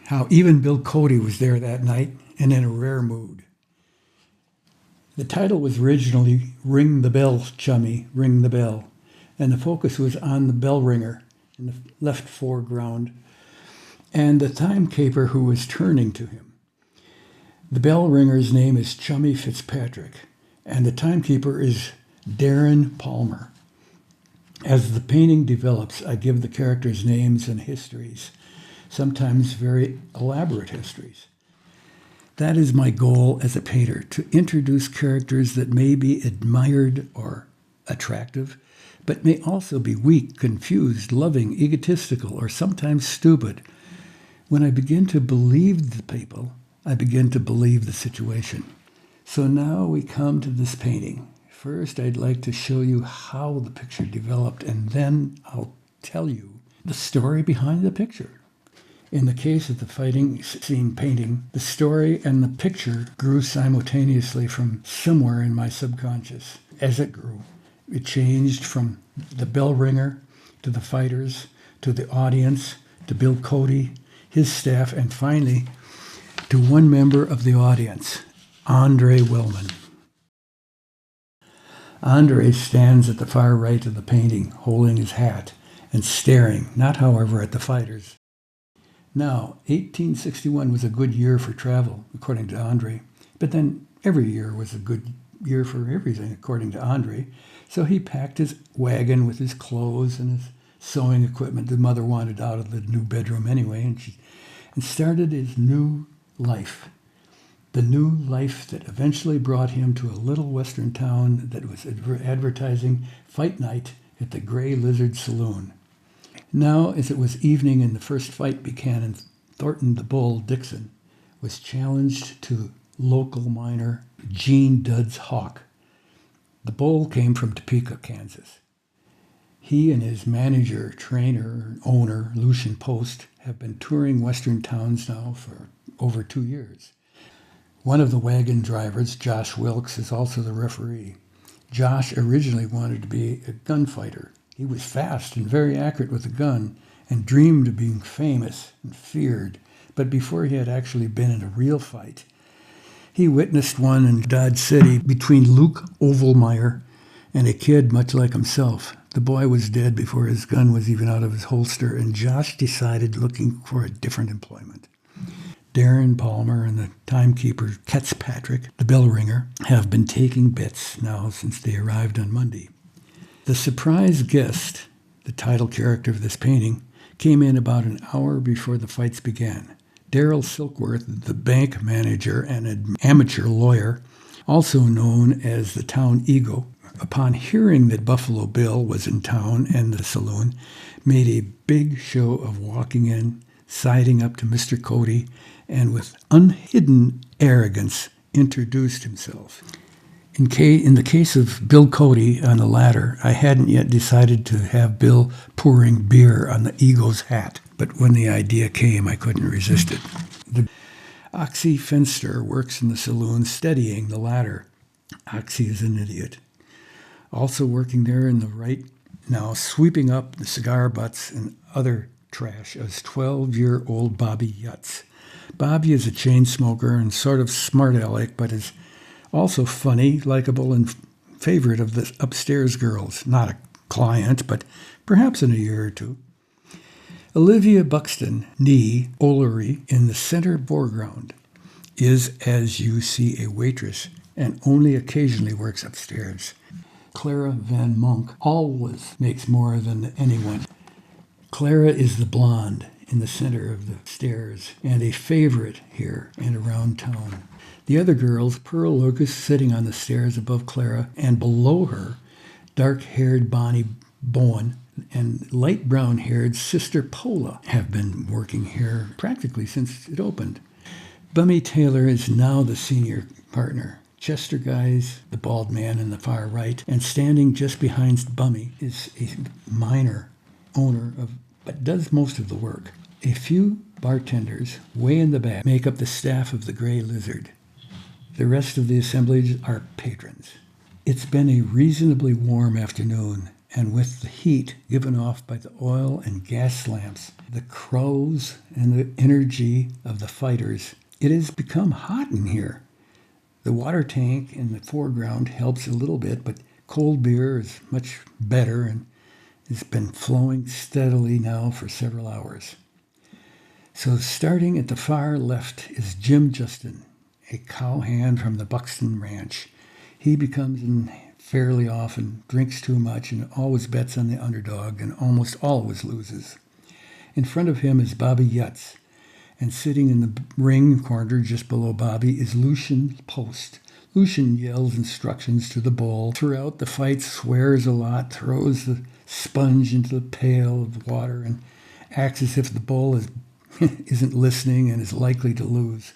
how even Bill Cody was there that night and in a rare mood. The title was originally Ring the Bell, Chummy, Ring the Bell, and the focus was on the bell ringer in the left foreground and the timekeeper who was turning to him. The bell ringer's name is Chummy Fitzpatrick, and the timekeeper is Darren Palmer. As the painting develops, I give the characters names and histories, sometimes very elaborate histories. That is my goal as a painter, to introduce characters that may be admired or attractive, but may also be weak, confused, loving, egotistical, or sometimes stupid. When I begin to believe the people, I begin to believe the situation. So now we come to this painting. First, I'd like to show you how the picture developed, and then I'll tell you the story behind the picture. In the case of the fighting scene painting, the story and the picture grew simultaneously from somewhere in my subconscious. As it grew, it changed from the bell ringer to the fighters, to the audience, to Bill Cody, his staff, and finally to one member of the audience, Andre Wellman. Andre stands at the far right of the painting, holding his hat and staring, not however at the fighters. Now, 1861 was a good year for travel, according to Andre, but then every year was a good year for everything, according to Andre. So he packed his wagon with his clothes and his sewing equipment. The mother wanted out of the new bedroom anyway, and started his new life. The new life that eventually brought him to a little western town that was advertising fight night at the Gray Lizard Saloon. Now, as it was evening and the first fight began, and Thornton the Bull, Dixon, was challenged to local miner Gene Dud's Hawk. The bull came from Topeka, Kansas. He and his manager, trainer, owner, Lucian Post, have been touring western towns now for over 2 years. One of the wagon drivers, Josh Wilkes, is also the referee. Josh originally wanted to be a gunfighter. He was fast and very accurate with a gun and dreamed of being famous and feared. But before he had actually been in a real fight, he witnessed one in Dodge City between Luke Ovalmeyer and a kid much like himself. The boy was dead before his gun was even out of his holster, and Josh decided looking for a different employment. Darren Palmer and the timekeeper, Fitzpatrick, the bell ringer, have been taking bets now since they arrived on Monday. The surprise guest, the title character of this painting, came in about an hour before the fights began. Daryl Silkworth, the bank manager and an amateur lawyer, also known as the town ego, upon hearing that Buffalo Bill was in town and the saloon, made a big show of walking in, siding up to Mr. Cody, and with unhidden arrogance introduced himself. In the case of Bill Cody on the ladder, I hadn't yet decided to have Bill pouring beer on the ego's hat, but when the idea came, I couldn't resist it. The Oxy Finster works in the saloon steadying the ladder. Oxy is an idiot. Also working there in the right now, sweeping up the cigar butts and other trash, is 12-year-old Bobby Yutz. Bobby is a chain smoker and sort of smart aleck, but is also funny, likable, and favorite of the upstairs girls. Not a client, but perhaps in a year or two. Olivia Buxton, nee Olery, in the center foreground, is, as you see, a waitress and only occasionally works upstairs. Clara Van Monk always makes more than anyone. Clara is the blonde in the center of the stairs and a favorite here and around town. The other girls, Pearl Lucas sitting on the stairs above Clara, and below her, dark-haired Bonnie Bowen and light brown-haired Sister Pola, have been working here practically since it opened. Bummy Taylor is now the senior partner. Chester Guys, the bald man in the far right, and standing just behind Bummy is a minor owner but does most of the work. A few bartenders, way in the back, make up the staff of the Gray Lizard. The rest of the assemblage are patrons. It's been a reasonably warm afternoon, and with the heat given off by the oil and gas lamps, the crows and the energy of the fighters, it has become hot in here. The water tank in the foreground helps a little bit, but cold beer is much better and has been flowing steadily now for several hours. So starting at the far left is Jim Justin, a cowhand from the Buxton Ranch. He becomes in fairly often, drinks too much, and always bets on the underdog and almost always loses. In front of him is Bobby Yutz, and sitting in the ring corner just below Bobby is Lucian Post. Lucian yells instructions to the bull. Throughout the fight, swears a lot, throws the sponge into the pail of water, and acts as if the bull isn't listening and is likely to lose.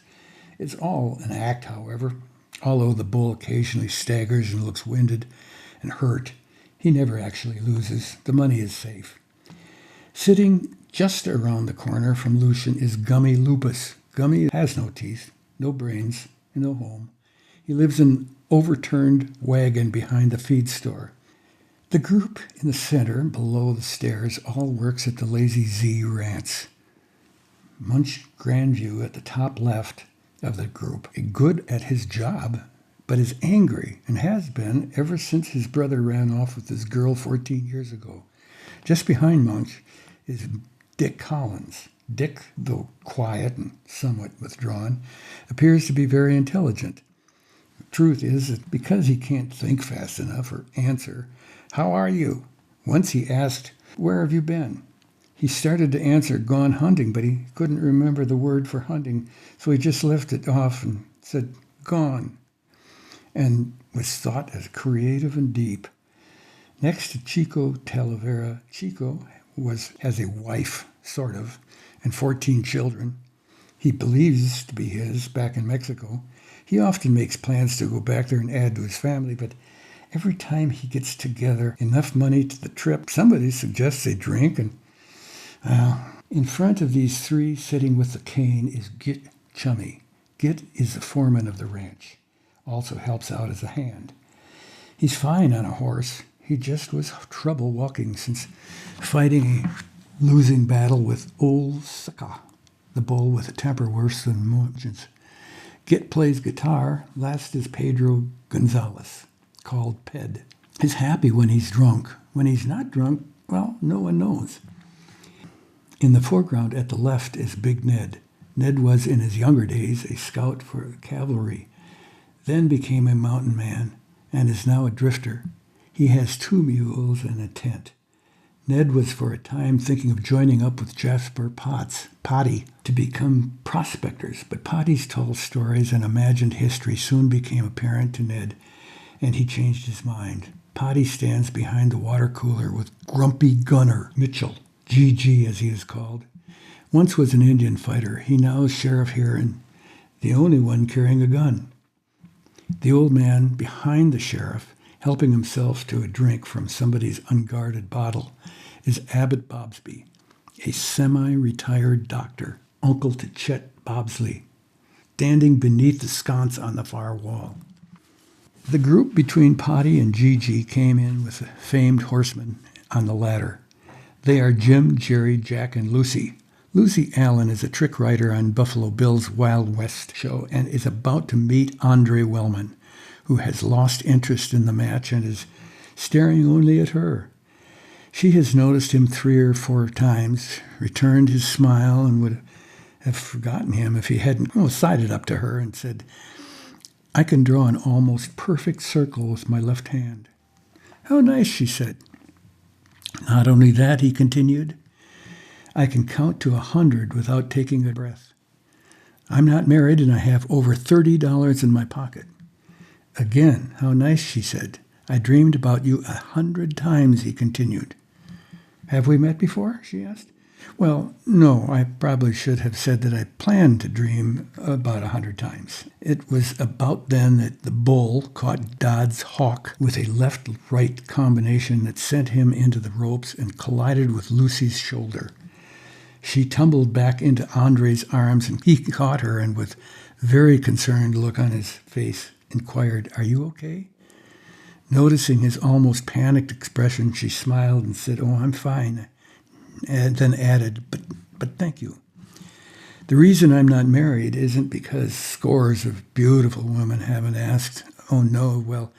It's all an act, however. Although the bull occasionally staggers and looks winded and hurt, he never actually loses. The money is safe. Sitting just around the corner from Lucian is Gummy Lupus. Gummy has no teeth, no brains, and no home. He lives in an overturned wagon behind the feed store. The group in the center, below the stairs, all works at the Lazy Z Ranch. Munch Grandview at the top left of the group, good at his job, but is angry and has been ever since his brother ran off with his girl 14 years ago. Just behind Munch is Dick Collins. Dick, though quiet and somewhat withdrawn, appears to be very intelligent. The truth is that because he can't think fast enough or answer, "How are you?" Once he asked, "Where have you been?" He started to answer, "Gone hunting," but he couldn't remember the word for hunting, so he just left it off and said, "Gone," and was thought as creative and deep. Next to Chico Talavera, Chico has a wife, sort of, and 14 children. He believes to be his back in Mexico. He often makes plans to go back there and add to his family, but every time he gets together enough money to the trip, somebody suggests a drink, and in front of these three, sitting with the cane, is Git Chummy. Git is the foreman of the ranch, also helps out as a hand. He's fine on a horse. He just was trouble walking since fighting a losing battle with Old Saka, the bull with a temper worse than Munch's. Git plays guitar. Last is Pedro Gonzalez, called Ped. He's happy when he's drunk. When he's not drunk, well, no one knows. In the foreground at the left is Big Ned. Ned was, in his younger days, a scout for the cavalry, then became a mountain man, and is now a drifter. He has 2 mules and a tent. Ned was for a time thinking of joining up with Jasper Potty, to become prospectors, but Potty's tall stories and imagined history soon became apparent to Ned, and he changed his mind. Potty stands behind the water cooler with Grumpy Gunner Mitchell, GG as he is called. Once was an Indian fighter. He now is sheriff here and the only one carrying a gun. The old man behind the sheriff, helping himself to a drink from somebody's unguarded bottle, is Abbott Bobsby, a semi-retired doctor, uncle to Chet Bobsley, standing beneath the sconce on the far wall. The group between Potty and Gigi came in with the famed horsemen on the ladder. They are Jim, Jerry, Jack, and Lucy. Lucy Allen is a trick writer on Buffalo Bill's Wild West show and is about to meet Andre Wellman, who has lost interest in the match and is staring only at her. She has noticed him 3 or 4 times, returned his smile, and would have forgotten him if he hadn't sided up to her and said, "I can draw an almost perfect circle with my left hand." "How nice," she said. "Not only that," he continued, "I can count to 100 without taking a breath. I'm not married and I have over $30 in my pocket." "Again, how nice," she said. "I dreamed about you 100 times," he continued. "Have we met before?" she asked. "Well, no, I probably should have said that I planned to dream about 100 times. It was about then that the bull caught Dodd's hawk with a left-right combination that sent him into the ropes and collided with Lucy's shoulder. She tumbled back into Andre's arms, and he caught her, and with very concerned look on his face, inquired, "Are you okay?" Noticing his almost panicked expression, she smiled and said, "Oh, I'm fine," and then added, but thank you. The reason I'm not married isn't because scores of beautiful women haven't asked. Oh, no, well,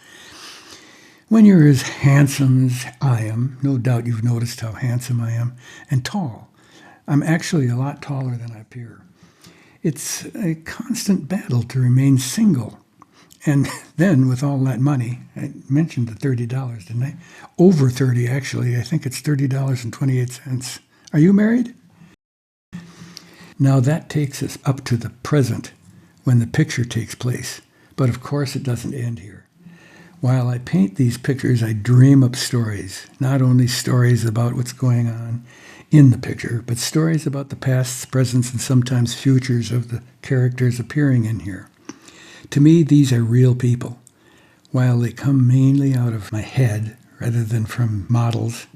when you're as handsome as I am, no doubt you've noticed how handsome I am, and tall. I'm actually a lot taller than I appear. It's a constant battle to remain single. And then with all that money, I mentioned the $30, didn't I? Over 30, actually. I think it's $30.28. Are you married? Now that takes us up to the present, when the picture takes place. But of course it doesn't end here. While I paint these pictures, I dream up stories, not only stories about what's going on in the picture, but stories about the pasts, presents, and sometimes futures of the characters appearing in here. To me, these are real people. While they come mainly out of my head rather than from models,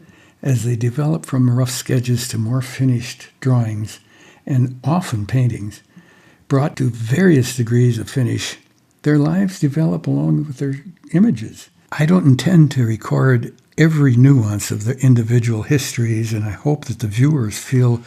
as they develop from rough sketches to more finished drawings, and often paintings, brought to various degrees of finish, their lives develop along with their images. I don't intend to record every nuance of their individual histories, and I hope that the viewers feel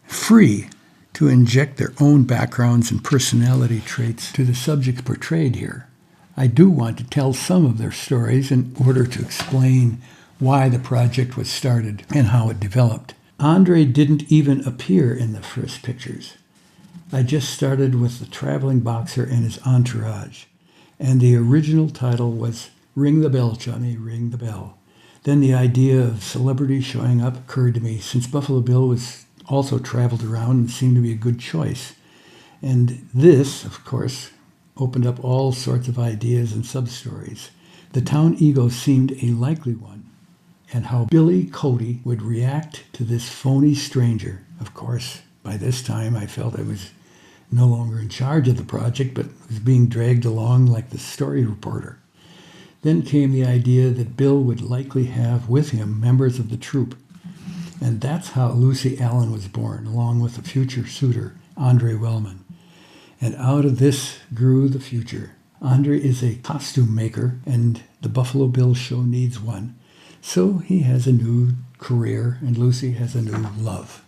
free to inject their own backgrounds and personality traits to the subjects portrayed here. I do want to tell some of their stories in order to explain why the project was started and how it developed. Andre didn't even appear in the first pictures. I just started with the traveling boxer and his entourage, and the original title was Ring the Bell, Chummy, Ring the Bell. Then the idea of celebrity showing up occurred to me, since Buffalo Bill was also traveled around and seemed to be a good choice. And this, of course, opened up all sorts of ideas and sub-stories. The town ego seemed a likely one, and how Billy Cody would react to this phony stranger. Of course, by this time I felt I was no longer in charge of the project, but was being dragged along like the story reporter. Then came the idea that Bill would likely have with him members of the troupe. And that's how Lucy Allen was born, along with a future suitor, Andre Wellman. And out of this grew the future. Andre is a costume maker, and the Buffalo Bill show needs one. So he has a new career, and Lucy has a new love.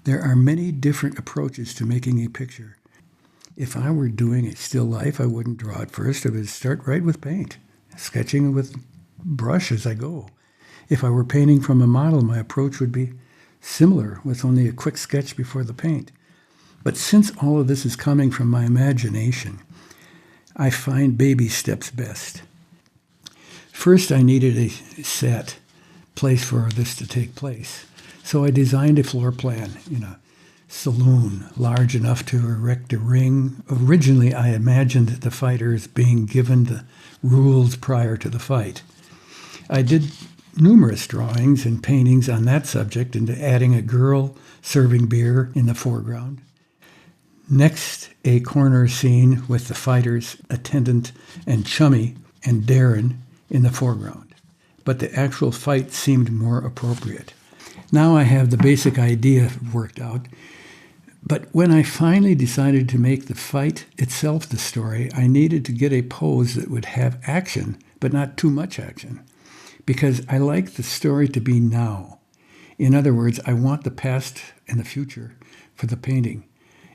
There are many different approaches to making a picture. If I were doing a still life, I wouldn't draw it first. I would start right with paint, sketching with brush as I go. If I were painting from a model, my approach would be similar, with only a quick sketch before the paint. But since all of this is coming from my imagination, I find baby steps best. First, I needed a set place for this to take place. So I designed a floor plan in a saloon large enough to erect a ring. Originally, I imagined the fighters being given the rules prior to the fight. I did numerous drawings and paintings on that subject, and adding a girl serving beer in the foreground. Next, a corner scene with the fighters, attendant, and Chummy and Darren in the foreground. But the actual fight seemed more appropriate. Now I have the basic idea worked out, but when I finally decided to make the fight itself the story, I needed to get a pose that would have action, but not too much action, because I like the story to be now. In other words, I want the past and the future for the painting.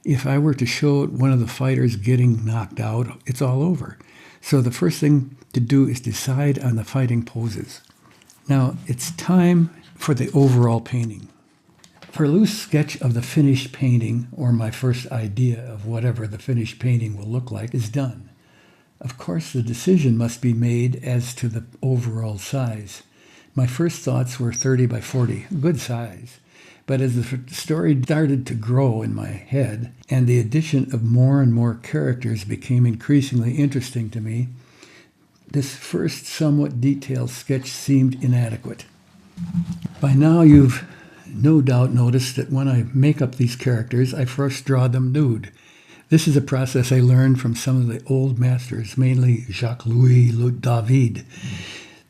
If I were to show one of the fighters getting knocked out, it's all over. So the first thing to do is decide on the fighting poses. Now it's time for the overall painting. For a loose sketch of the finished painting, or my first idea of whatever the finished painting will look like, is done. Of course, the decision must be made as to the overall size. My first thoughts were 30 by 40, good size. But as the story started to grow in my head, and the addition of more and more characters became increasingly interesting to me, this first somewhat detailed sketch seemed inadequate. By now you've no doubt noticed that when I make up these characters, I first draw them nude. This is a process I learned from some of the old masters, mainly Jacques-Louis David.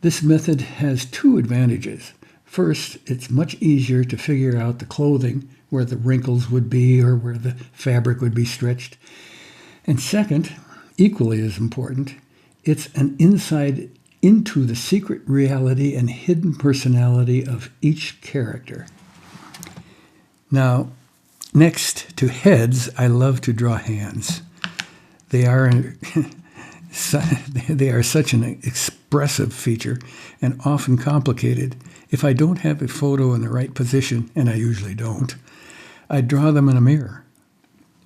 This method has two advantages. First, it's much easier to figure out the clothing, where the wrinkles would be or where the fabric would be stretched. And second, equally as important, it's an insight into the secret reality and hidden personality of each character. Now, next to heads, I love to draw hands. They are such an expressive feature and often complicated. If I don't have a photo in the right position, and I usually don't, I draw them in a mirror,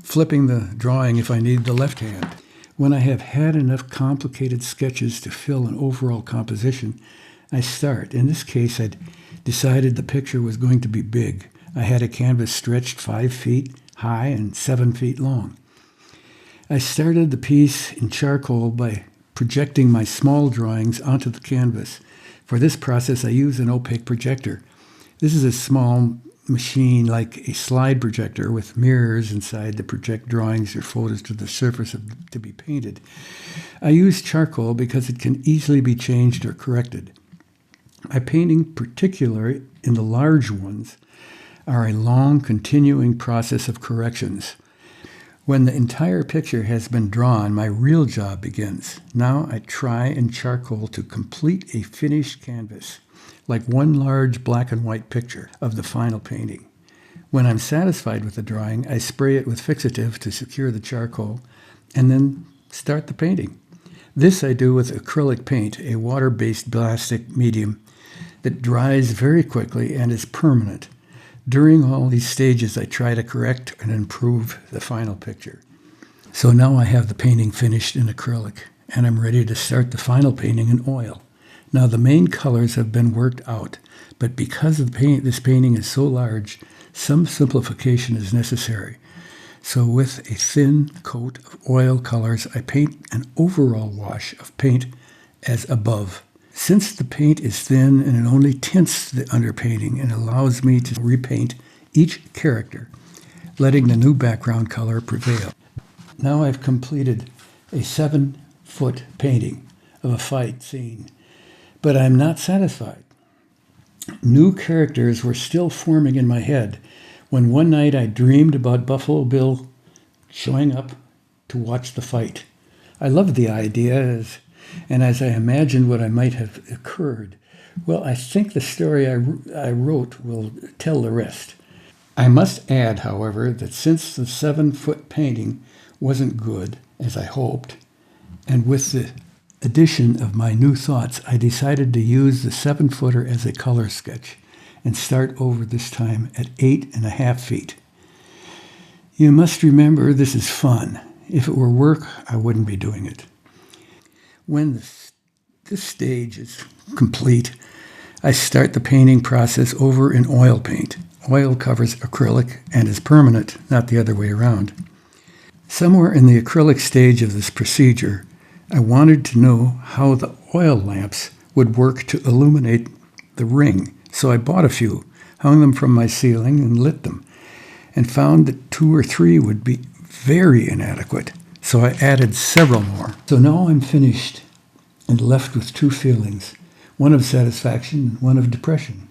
flipping the drawing if I need the left hand. When I have had enough complicated sketches to fill an overall composition, I start. In this case, I'd decided the picture was going to be big. I had a canvas stretched 5 feet high and 7 feet long. I started the piece in charcoal by projecting my small drawings onto the canvas. For this process, I use an opaque projector. This is a small machine like a slide projector with mirrors inside to project drawings or photos to the surface to be painted. I use charcoal because it can easily be changed or corrected. My painting, particularly in the large ones, are a long continuing process of corrections. When the entire picture has been drawn, my real job begins. Now I try in charcoal to complete a finished canvas, like one large black and white picture of the final painting. When I'm satisfied with the drawing, I spray it with fixative to secure the charcoal, and then start the painting. This I do with acrylic paint, a water-based plastic medium that dries very quickly and is permanent. During all these stages, I try to correct and improve the final picture. So now I have the painting finished in acrylic, and I'm ready to start the final painting in oil. Now the main colors have been worked out, but because this painting is so large, some simplification is necessary. So with a thin coat of oil colors, I paint an overall wash of paint as above. Since the paint is thin and it only tints the underpainting and allows me to repaint each character, letting the new background color prevail. Now I've completed a 7-foot painting of a fight scene, but I'm not satisfied. New characters were still forming in my head when one night I dreamed about Buffalo Bill showing up to watch the fight. I loved the idea and as I imagined what I might have occurred. Well, I think the story I wrote will tell the rest. I must add, however, that since the 7-foot painting wasn't good, as I hoped, and with the addition of my new thoughts, I decided to use the 7-footer as a color sketch and start over this time at 8.5 feet. You must remember this is fun. If it were work, I wouldn't be doing it. When this stage is complete, I start the painting process over in oil paint. Oil covers acrylic and is permanent, not the other way around. Somewhere in the acrylic stage of this procedure, I wanted to know how the oil lamps would work to illuminate the ring, so I bought a few, hung them from my ceiling, and lit them, and found that 2 or 3 would be very inadequate. So I added several more. So now I'm finished and left with 2 feelings, one of satisfaction and one of depression.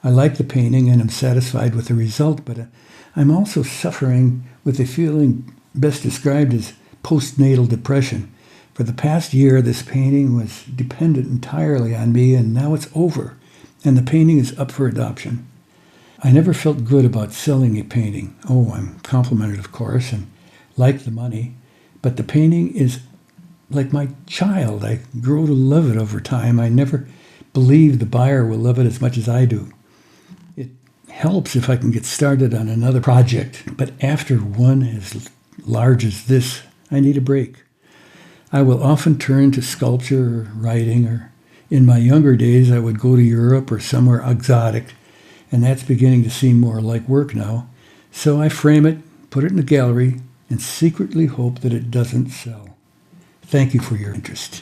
I like the painting and am satisfied with the result, but I'm also suffering with a feeling best described as postnatal depression. For the past year, this painting was dependent entirely on me, and now it's over, and the painting is up for adoption. I never felt good about selling a painting. Oh, I'm complimented, of course, and like the money. But the painting is like my child. I grow to love it over time. I never believe the buyer will love it as much as I do. It helps if I can get started on another project. But after one as large as this, I need a break. I will often turn to sculpture or writing, or in my younger days, I would go to Europe or somewhere exotic, and that's beginning to seem more like work now. So I frame it, put it in a gallery, and secretly hope that it doesn't sell. Thank you for your interest.